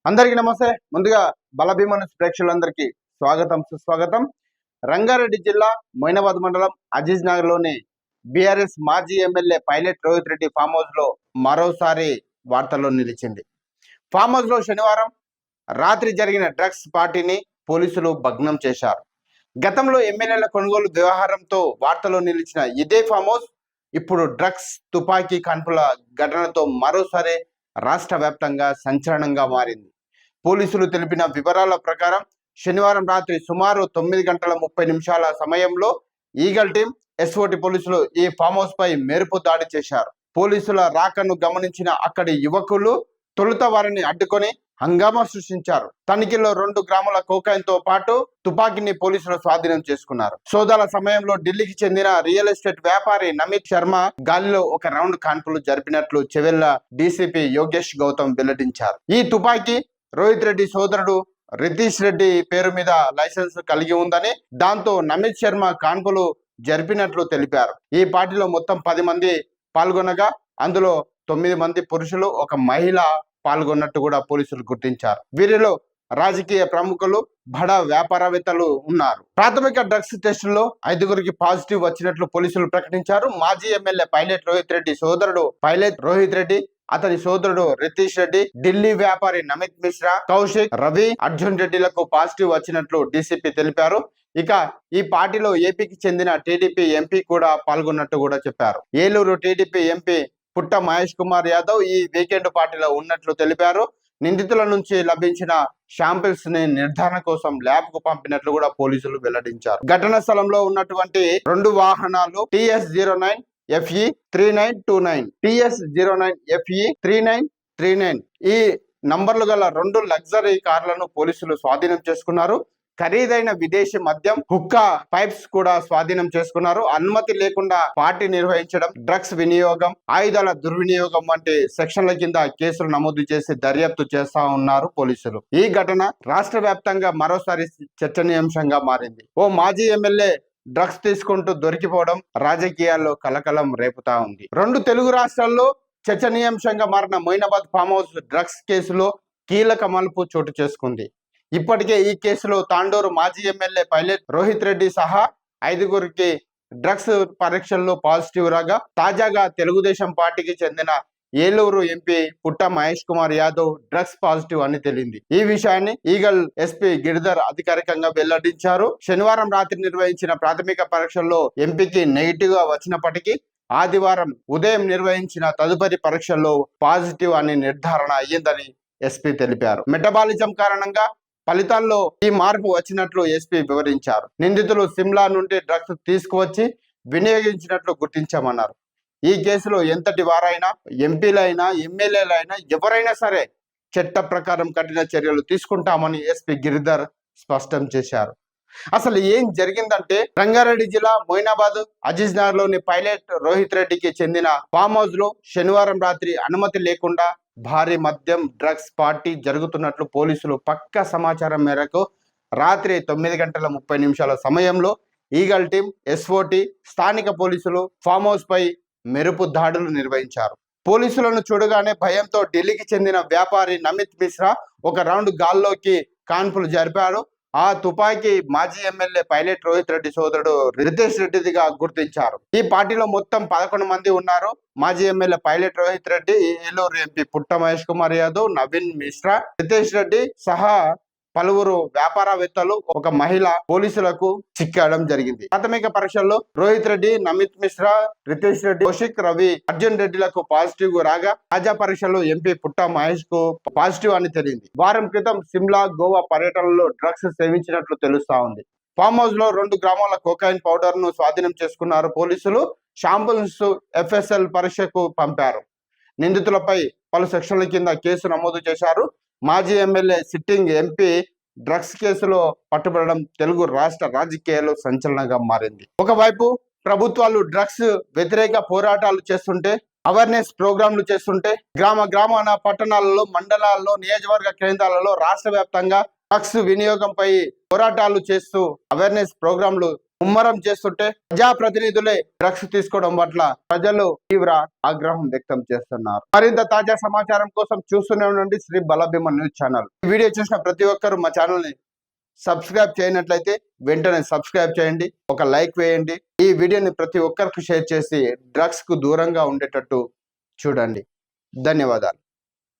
అందరికీ నమస్తే. ముందుగా బలభీమను ప్రేక్షకులందరికీ స్వాగతం సుస్వాగతం. రంగారెడ్డి జిల్లా మొయినాబాద్ మండలం అజీజ్ నగర్ లోని బీఆర్ఎస్ మాజీ MLA pilot Rohit Reddy farm house లో మరోసారి వార్తల్లో నిలిచింది. ఫామ్ హౌస్ లో శనివారం రాత్రి జరిగిన డ్రగ్స్ పార్టీని పోలీసులు భగ్నం చేశారు. గతంలో ఎమ్మెల్యేల కొనుగోలు వ్యవహారంతో వార్తల్లో నిలిచిన ఇదే ఫామ్ హౌస్ ఇప్పుడు డ్రగ్స్ తుపాకీ కాన్పుల ఘటనతో మరోసారి రాష్ట్ర వ్యాప్తంగా సంచలనంగా మారింది. పోలీసులు తెలిపిన వివరాల ప్రకారం శనివారం రాత్రి సుమారు 9:30 సమయంలో ఈగల్ టీం ఎస్ఓటి పోలీసులు ఈ ఫామ్ హౌస్ పై మెరుపు దాడి చేశారు. పోలీసుల రాకను గమనించిన అక్కడి యువకులు తొలుత వారిని అడ్డుకొని హంగామా సృష్టించారు. తనిఖీలో 2 గ్రాముల కోకాయిన్ తో పాటు తుపాకీని పోలీసులు స్వాధీనం చేసుకున్నారు. సోదాల సమయంలో ఢిల్లీకి చెందిన రియల్ ఎస్టేట్ వ్యాపారి నమిత్ శర్మ గాలిలో ఒక రౌండ్ కాన్పులు జరిపినట్లు చెవెళ్ల డీసీపీ యోగేష్ గౌతమ్ వెల్లడించారు. ఈ తుపాకీ రోహిత్ రెడ్డి సోదరుడు రితీష్ రెడ్డి పేరు మీద లైసెన్స్ కలిగి ఉందని, దాంతో నమిత్ శర్మ కాన్పులు జరిపినట్లు తెలిపారు. ఈ పార్టీలో మొత్తం 10 మంది పాల్గొనగా అందులో 9 మంది పురుషులు, ఒక మహిళ పాల్గొన్నట్టు కూడా పోలీసులు గుర్తించారు. వీరిలో రాజకీయ ప్రముఖులు, బడా వ్యాపారవేత్తలు ఉన్నారు. ప్రాథమిక డ్రగ్స్ టెస్టుల్లో 5గురికి పాజిటివ్ వచ్చినట్లు పోలీసులు ప్రకటించారు. మాజీ ఎమ్మెల్యే పైలట్ రోహిత్ రెడ్డి సోదరుడు పైలట్ రోహిత్ రెడ్డి, అతని సోదరుడు రితీష్ రెడ్డి, ఢిల్లీ వ్యాపారి నమిత్ మిశ్రా, కౌశిక్, రవి, అర్జున్ రెడ్డిలకు పాజిటివ్ వచ్చినట్లు డీసీపీ తెలిపారు. ఇక ఈ పార్టీలో ఏపీకి చెందిన టీడీపీ ఎంపీ కూడా పాల్గొన్నట్టు కూడా చెప్పారు. ఏలూరు టీడీపీ ఎంపీ పుట్ట మహేష్ కుమార్ యాదవ్ ఈ వీకెండ్ పార్టీలో ఉన్నట్లు తెలిపారు. నిందితుల నుంచి లభించిన శాంపిల్స్ ని నిర్ధారణ కోసం ల్యాబ్ కు పంపినట్లు కూడా పోలీసులు వెల్లడించారు. ఘటన స్థలంలో ఉన్నటువంటి 2 వాహనాలు TS09 FE 3929, TS09 FE 3939 ఈ నంబర్లు గల 2 లగ్జరీ కార్లను పోలీసులు స్వాధీనం చేసుకున్నారు. ఖరీదైన విదేశీ మద్యం, హుక్కా పైప్స్ కూడా స్వాధీనం చేసుకున్నారు. అనుమతి లేకుండా పార్టీ నిర్వహించడం, డ్రగ్స్ వినియోగం, ఆయుధాల దుర్వినియోగం వంటి సెక్షన్ల కింద కేసులు నమోదు చేసి దర్యాప్తు చేస్తా ఉన్నారు పోలీసులు. ఈ ఘటన రాష్ట్ర వ్యాప్తంగా మరోసారి చర్చనీయాంశంగా మారింది. ఓ మాజీ ఎమ్మెల్యే డ్రగ్స్ తీసుకుంటూ దొరికిపోవడం రాజకీయాల్లో కలకలం రేపుతా ఉంది. 2 తెలుగు రాష్ట్రాల్లో చర్చనీయాంశంగా మారిన మొయినాబాద్ ఫామ్ హౌస్ డ్రగ్స్ కేసులో కీలక మలుపు చోటు చేసుకుంది. ఇప్పటికే ఈ కేసులో తాండూరు మాజీ ఎమ్మెల్యే పైలట్ రోహిత్ రెడ్డి సహా 5గురికి డ్రగ్స్ పరీక్షల్లో పాజిటివ్ రాగా, తాజాగా తెలుగుదేశం పార్టీకి చెందిన ఏలూరు ఎంపీ పుట్ట మహేష్ కుమార్ యాదవ్ డ్రగ్స్ పాజిటివ్ అని తేలింది. ఈ విషయాన్ని ఈగల్ ఎస్పీ గిరిధర్ అధికారికంగా వెల్లడించారు. శనివారం రాత్రి నిర్వహించిన ప్రాథమిక పరీక్షల్లో ఎంపీకి నెగిటివ్ గా వచ్చినప్పటికీ ఆదివారం ఉదయం నిర్వహించిన తదుపరి పరీక్షల్లో పాజిటివ్ అని నిర్ధారణ అయ్యిందని ఎస్పీ తెలిపారు. మెటబాలిజం కారణంగా ఫలితాల్లో ఈ మార్పు వచ్చినట్లు ఎస్పీ వివరించారు. నిందితులు సిమ్లా నుండి డ్రగ్స్ తీసుకువచ్చి వినియోగించినట్లు గుర్తించామన్నారు. ఈ కేసులో ఎంతటి వారైనా, ఎంపీలైనా, ఎమ్మెల్యేలైనా, ఎవరైనా సరే చట్ట ప్రకారం కఠిన చర్యలు తీసుకుంటామని ఎస్పీ గిరిధర్ స్పష్టం చేశారు. అసలు ఏం జరిగిందంటే, రంగారెడ్డి జిల్లా మొయినాబాద్ అజీజ్ నగర్ లోని పైలట్ రోహిత్ రెడ్డికి చెందిన ఫామ్ హౌస్ లో శనివారం రాత్రి అనుమతి లేకుండా భారీ మద్యం డ్రగ్స్ పార్టీ జరుగుతున్నట్లు పోలీసులు పక్కా సమాచారం మేరకు రాత్రి 9:30 సమయంలో ఈగల్ టీం, ఎస్ఓటి, స్థానిక పోలీసులు ఫామ్ హౌస్ పై మెరుపు దాడులు నిర్వహించారు. పోలీసులను చూడగానే భయంతో ఢిల్లీకి చెందిన వ్యాపారి నమిత్ మిశ్రా ఒక రౌండ్ గాల్లోకి కాన్పులు జరిపాడు. ఆ తుపాకీ మాజీ ఎమ్మెల్యే పైలట్ రోహిత్ రెడ్డి సోదరుడు రితీష్ రెడ్డిదిగా గుర్తించారు. ఈ పార్టీలో మొత్తం 11 మంది ఉన్నారు. మాజీ MLA pilot Rohit Reddy, Eluru MP పుట్ట మహేష్ కుమార్ యాదవ్, నవీన్ మిశ్రా, రితీష్ రెడ్డి సహా పలువురు వ్యాపారవేత్తలు, ఒక మహిళ పోలీసులకు చిక్కడం జరిగింది. ప్రాథమిక పరీక్షల్లో రోహిత్ రెడ్డి, నమిత్ మిశ్రా, రితీష్ రెడ్డి, కౌశిక్, రవి, అర్జున్ రెడ్డిలకు పాజిటివ్ రాగా, తాజా పరీక్షలో ఎంపీ పుట్ట మహేష్ కు పాజిటివ్ అని తెలిసింది. వారం క్రితం సిమ్లా, గోవా పర్యటనలో డ్రగ్స్ సేవించినట్లు తెలుస్తా ఉంది. ఫామ్ హౌస్ లో 2 గ్రాముల కోకాయిన్ పౌడర్ ను స్వాధీనం చేసుకున్నారు పోలీసులు. శాంపుల్స్ FSL పరీక్షకు పంపారు. నిందితులపై పలు సెక్షన్ల కింద కేసు నమోదు చేశారు. మాజీ ఎమ్మెల్యే, సిట్టింగ్ ఎంపీ డ్రగ్స్ కేసులో పట్టుబడడం తెలుగు రాష్ట్ర రాజకీయాల్లో సంచలనంగా మారింది. ఒకవైపు ప్రభుత్వాలు డ్రగ్స్ వ్యతిరేక పోరాటాలు చేస్తుంటే, అవేర్నెస్ ప్రోగ్రాంలు చేస్తుంటే, గ్రామాన పట్టణాలలో, మండలాల్లో, నియోజకవర్గ కేంద్రాలలో రాష్ట్ర వ్యాప్తంగా డ్రగ్స్ వినియోగంపై పోరాటాలు చేస్తూ అవేర్నెస్ ప్రోగ్రాంలు ముమ్మరం చేస్తుంటే ప్రజాప్రతినిధులే డ్రగ్స్ తీసుకోవడం పట్ల ప్రజలు తీవ్ర ఆగ్రహం వ్యక్తం చేస్తున్నారు. మరింత తాజా సమాచారం కోసం చూస్తూనే ఉండండి శ్రీ బలభీమ న్యూస్ ఛానల్. ఈ వీడియో చూసిన ప్రతి ఒక్కరు మా ఛానల్ ని సబ్స్క్రైబ్ చేయనట్లయితే వెంటనే సబ్స్క్రైబ్ చేయండి, ఒక లైక్ వేయండి. ఈ వీడియోని ప్రతి ఒక్కరికి షేర్ చేసి డ్రగ్స్ కు దూరంగా ఉండేటట్టు చూడండి. ధన్యవాదాలు.